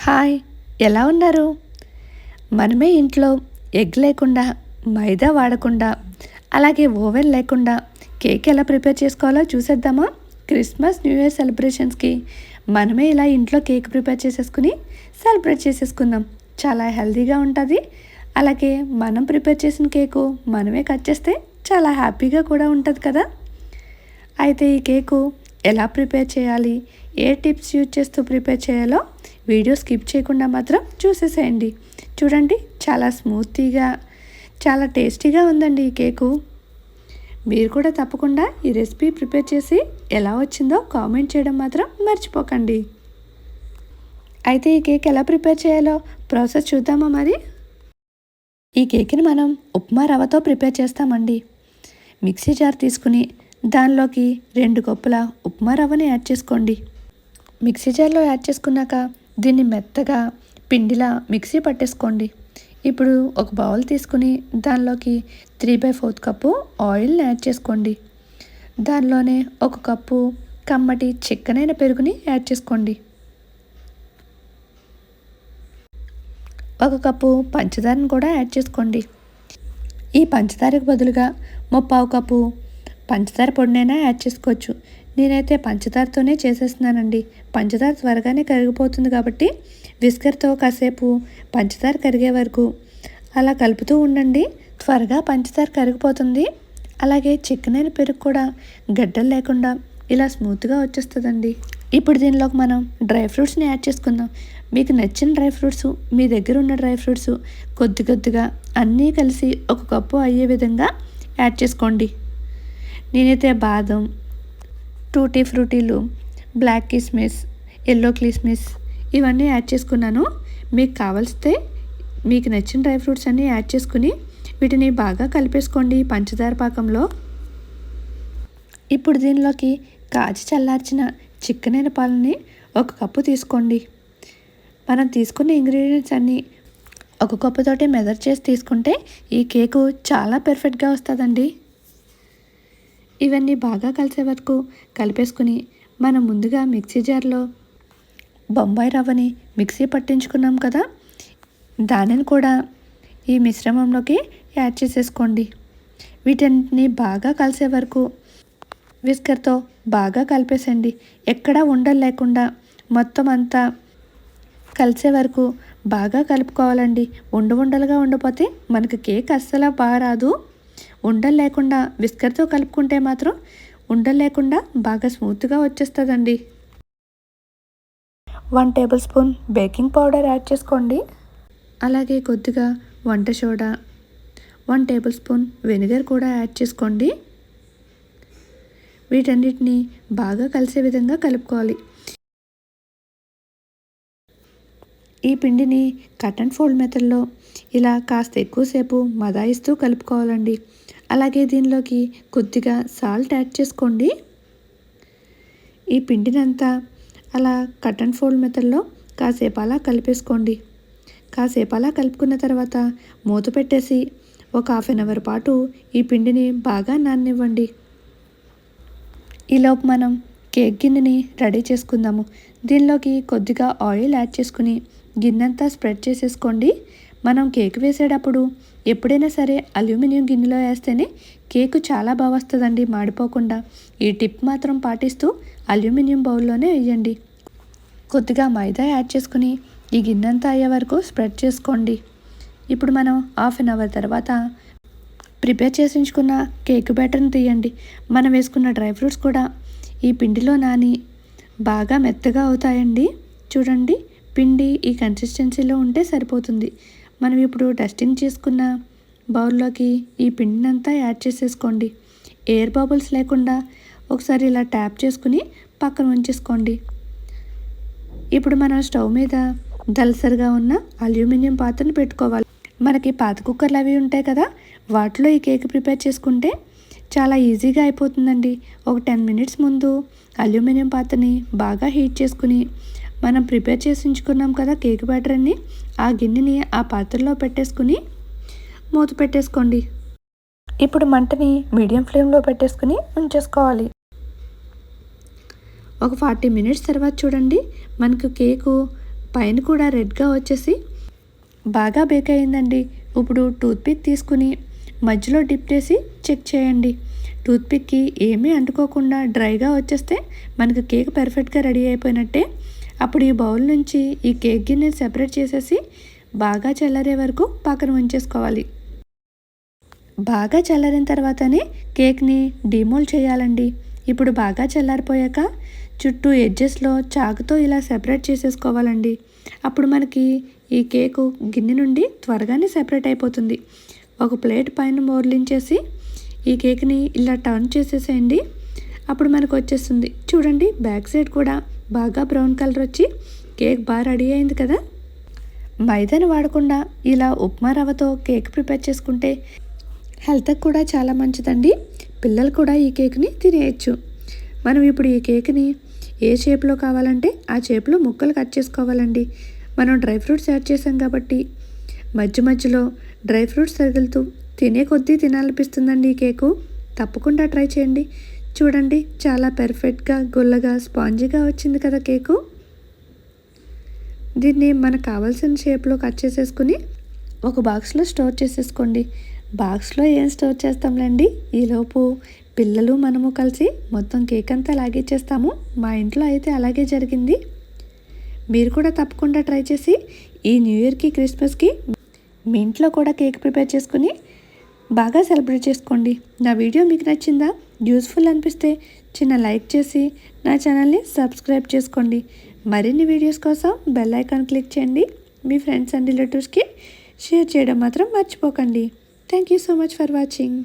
Hi, ఎలా ఉన్నారు? మనమే ఇంట్లో ఎగ్ లేకుండా, మైదా వాడకుండా, అలాగే ఓవెన్ లేకుండా కేక్ ఎలా ప్రిపేర్ చేసుకోవాలో చూసేద్దామా? క్రిస్మస్, న్యూ ఇయర్ సెలబ్రేషన్స్కి మనమే ఇలా ఇంట్లో కేక్ ప్రిపేర్ చేసేసుకుని సెలబ్రేట్ చేసేసుకుందాం. చాలా హెల్తీగా ఉంటుంది. అలాగే మనం ప్రిపేర్ చేసిన కేకు మనమే కట్ చేస్తే చాలా హ్యాపీగా కూడా ఉంటుంది కదా. అయితే ఈ కేకు ఎలా ప్రిపేర్ చేయాలి, ఏ టిప్స్ యూజ్ చేస్తూ ప్రిపేర్ చేయాలో వీడియో స్కిప్ చేయకుండా మాత్రం చూసేసేయండి. చూడండి, చాలా స్మూతీగా, చాలా టేస్టీగా ఉందండి ఈ కేకు. మీరు కూడా తప్పకుండా ఈ రెసిపీ ప్రిపేర్ చేసి ఎలా వచ్చిందో కామెంట్ చేయడం మాత్రం మర్చిపోకండి. అయితే ఈ కేక్ ఎలా ప్రిపేర్ చేయాలో ప్రాసెస్ చూద్దామా మరి? ఈ కేక్ని మనం ఉప్మా రవ్వతో ప్రిపేర్ చేస్తామండి. మిక్సీ జార్ తీసుకుని దానిలోకి 2 కప్పుల ఉప్మా రవ్వని యాడ్ చేసుకోండి. మిక్సీ జార్లో యాడ్ చేసుకున్నాక దీన్ని మెత్తగా పిండిలా మిక్సీ పట్టేసుకోండి. ఇప్పుడు ఒక బౌల్ తీసుకుని దానిలోకి 3/4 కప్పు ఆయిల్ని యాడ్ చేసుకోండి. దానిలోనే 1 కప్పు కమ్మటి చిక్కనైన పెరుగుని యాడ్ చేసుకోండి. 1 కప్పు పంచదారని కూడా యాడ్ చేసుకోండి. ఈ పంచదారకు బదులుగా 1/4 కప్పు పంచదార పొడినైనా యాడ్ చేసుకోవచ్చు. నేనైతే పంచదారతోనే చేసేస్తున్నానండి. పంచదార త్వరగానే కరిగిపోతుంది కాబట్టి విస్కర్తో కాసేపు పంచదార కరిగే వరకు అలా కలుపుతూ ఉండండి. త్వరగా పంచదార కరిగిపోతుంది. అలాగే చిక్కనైన పెరుగు కూడా గడ్డలు లేకుండా ఇలా స్మూత్గా వచ్చేస్తుందండి. ఇప్పుడు దీనిలోకి మనం డ్రై ఫ్రూట్స్ని యాడ్ చేసుకుందాం. మీకు నచ్చిన డ్రై ఫ్రూట్స్, మీ దగ్గర ఉన్న డ్రై ఫ్రూట్స్ కొద్దిగా అన్నీ కలిసి 1 కప్పు అయ్యే విధంగా యాడ్ చేసుకోండి. నేనైతే బాదం, టూటీ ఫ్రూటీలు, బ్లాక్ కిస్మిస్, ఎల్లో కిస్మిస్ ఇవన్నీ యాడ్ చేసుకున్నాను. మీకు కావాల్సితే మీకు నచ్చిన డ్రై ఫ్రూట్స్ అన్నీ యాడ్ చేసుకుని వీటిని బాగా కలిపేసుకోండి పంచదార పాకంలో. ఇప్పుడు దీనిలోకి కాచి చల్లార్చిన చిక్కనైన పాలని 1 కప్పు తీసుకోండి. మనం తీసుకున్న ఇంగ్రీడియంట్స్ అన్నీ 1 కప్పుతోటి మెజర్ చేసి తీసుకుంటే ఈ కేకు చాలా పర్ఫెక్ట్గా వస్తుందండి. ఇవన్నీ బాగా కలిసే వరకు కలిపేసుకుని మనం ముందుగా మిక్సీ జార్లో బొంబాయి రవ్వని మిక్సీ పట్టించుకున్నాం కదా, దానిని కూడా ఈ మిశ్రమంలోకి యాడ్ చేసేసుకోండి. వీటన్నిటిని బాగా కలిసే వరకు విస్కర్తో బాగా కలిపేసండి. ఎక్కడా ఉండలు లేకుండా మొత్తం అంతా కలిసే వరకు బాగా కలుపుకోవాలండి. ఉండలుగా ఉండిపోతే మనకి కేక్ అస్సలు బాగా రాదు. ఉండలు లేకుండా విస్కర్తో కలుపుకుంటే మాత్రం ఉండలు లేకుండా బాగా స్మూత్గా వచ్చేస్తుందండి. 1 table spoon baking powder add చేసుకోండి. అలాగే కొద్దిగా వంట సోడా, 1 టేబుల్ స్పూన్ వెనిగర్ కూడా యాడ్ చేసుకోండి. వీటన్నిటిని బాగా కలిసే విధంగా కలుపుకోవాలి. ఈ పిండిని కట్ అండ్ ఫోల్డ్ మెథడ్లో ఇలా కాస్త ఎక్కువసేపు మదాయిస్తూ కలుపుకోవాలండి. అలాగే దీనిలోకి కొద్దిగా సాల్ట్ యాడ్ చేసుకోండి. ఈ పిండినంతా అలా కట్ అండ్ ఫోల్డ్ మెథడ్లో కాసేపు అలా కలిపేసుకోండి. కాసేపు అలా కలుపుకున్న తర్వాత మూత పెట్టేసి ఒక 1/2 అవర్ పాటు ఈ పిండిని బాగా నాననివ్వండి. ఈలోపు మనం కేక్ గిన్నెని రెడీ చేసుకుందాము. దీనిలోకి కొద్దిగా ఆయిల్ యాడ్ చేసుకుని గిన్నెంతా స్ప్రెడ్ చేసేసుకోండి. మనం కేక్ వేసేటప్పుడు ఎప్పుడైనా సరే అల్యూమినియం గిన్నెలో వేస్తేనే కేకు చాలా బాగా వస్తుందండి, మాడిపోకుండా. ఈ టిప్ మాత్రం పాటిస్తూ అల్యూమినియం బౌల్లోనే వేయండి. కొద్దిగా మైదా యాడ్ చేసుకుని ఈ గిన్నెంతా అయ్యే వరకు స్ప్రెడ్ చేసుకోండి. ఇప్పుడు మనం 1/2 అవర్ తర్వాత ప్రిపేర్ చేసి ఉంచుకున్న కేక్ బ్యాటర్ని తీయండి. మనం వేసుకున్న డ్రై ఫ్రూట్స్ కూడా ఈ పిండిలో నాని బాగా మెత్తగా అవుతాయండి. చూడండి, పిండి ఈ కన్సిస్టెన్సీలో ఉంటే సరిపోతుంది. మనం ఇప్పుడు డస్టింగ్ చేసుకున్న బౌల్లోకి ఈ పిండినంతా యాడ్ చేసేసుకోండి. ఎయిర్ బబుల్స్ లేకుండా ఒకసారి ఇలా ట్యాప్ చేసుకుని పక్కన ఉంచేసుకోండి. ఇప్పుడు మనం స్టవ్ మీద దలసరిగా ఉన్న అల్యూమినియం పాత్రను పెట్టుకోవాలి. మనకి పాత కుక్కర్లు అవి ఉంటాయి కదా, వాటిలో ఈ కేక్ ప్రిపేర్ చేసుకుంటే చాలా ఈజీగా అయిపోతుందండి. ఒక 10 మినిట్స్ ముందు అల్యూమినియం పాత్రని బాగా హీట్ చేసుకుని మనం ప్రిపేర్ చేసి ఉంచుకున్నాం కదా కేక్ బ్యాటర్ని, ఆ గిన్నెని ఆ పాత్రలో పెట్టేసుకుని మూత పెట్టేసుకోండి. ఇప్పుడు మంటని మీడియం ఫ్లేమ్లో పెట్టేసుకుని ఉంచేసుకోవాలి. ఒక 40 మినిట్స్ తర్వాత చూడండి, మనకు కేకు పైన కూడా రెడ్గా వచ్చేసి బాగా బేక్ అయిందండి. ఇప్పుడు టూత్పిక్ తీసుకుని మధ్యలో డిప్ చేసి చెక్ చేయండి. టూత్పిక్కి ఏమీ అంటుకోకుండా డ్రైగా వచ్చేస్తే మనకు కేక్ పర్ఫెక్ట్గా రెడీ అయిపోయినట్టే. అప్పుడు ఈ బౌల్ నుంచి ఈ కేక్ గిన్నెని సెపరేట్ చేసేసి బాగా చల్లారే వరకు పక్కన ఉంచేసుకోవాలి. బాగా చల్లారిన తర్వాతనే కేక్ని డిమోల్డ్ చేయాలండి. ఇప్పుడు బాగా చల్లారిపోయాక చుట్టూ ఎడ్జెస్లో చాకుతో ఇలా సెపరేట్ చేసేసుకోవాలండి. అప్పుడు మనకి ఈ కేకు గిన్నె నుండి త్వరగానే సెపరేట్ అయిపోతుంది. ఒక ప్లేట్ పైన మోర్లించేసి ఈ కేక్ని ఇలా టర్న్ చేసేసేయండి. అప్పుడు మనకు వచ్చేస్తుంది. చూడండి, బ్యాక్ సైడ్ కూడా బాగా బ్రౌన్ కలర్ వచ్చి కేక్ బాగా రెడీ అయింది కదా. మైదాని వాడకుండా ఇలా ఉప్మా రవ్వతో కేక్ ప్రిపేర్ చేసుకుంటే హెల్త్కి కూడా చాలా మంచిదండి. పిల్లలు కూడా ఈ కేక్ని తినేయచ్చు. మనం ఇప్పుడు ఈ కేక్ని ఏ షేప్లో కావాలంటే ఆ షేప్లో ముక్కలు కట్ చేసుకోవాలండి. మనం డ్రై ఫ్రూట్స్ యాడ్ చేసాం కాబట్టి మధ్య మధ్యలో డ్రై ఫ్రూట్స్ తగులుతూ తినే కొద్దీ తినాలనిపిస్తుందండి ఈ కేకు. తప్పకుండా ట్రై చేయండి. చూడండి, చాలా పర్ఫెక్ట్గా గుల్లగా స్పాంజీగా వచ్చింది కదా కేకు. దీన్ని మనకు కావాల్సిన షేప్లో కట్ చేసేసుకుని ఒక బాక్స్లో స్టోర్ చేసేసుకోండి. బాక్స్లో ఏం స్టోర్ చేస్తాంలేండి, ఈలోపు పిల్లలు మనము కలిసి మొత్తం కేక్ అంతా లాగేచ్చేస్తాము. మా ఇంట్లో అయితే అలాగే జరిగింది. మీరు కూడా తప్పకుండా ట్రై చేసి ఈ న్యూ ఇయర్కి క్రిస్మస్కి మీ ఇంట్లో కూడా కేక్ ప్రిపేర్ చేసుకుని బాగా సెలబ్రేట్ చేసుకోండి. నా వీడియో మీకు నచ్చిందా? యూస్ఫుల్ అనిపిస్తే చిన్న లైక్ చేసి నా ఛానల్ని సబ్స్క్రైబ్ చేసుకోండి. మరిన్ని వీడియోస్ కోసం బెల్ ఐకాన్ క్లిక్ చేయండి. మీ ఫ్రెండ్స్ అండ్ రిలేటివ్స్కి షేర్ చేయడం మాత్రం మర్చిపోకండి. Thank you so much for watching.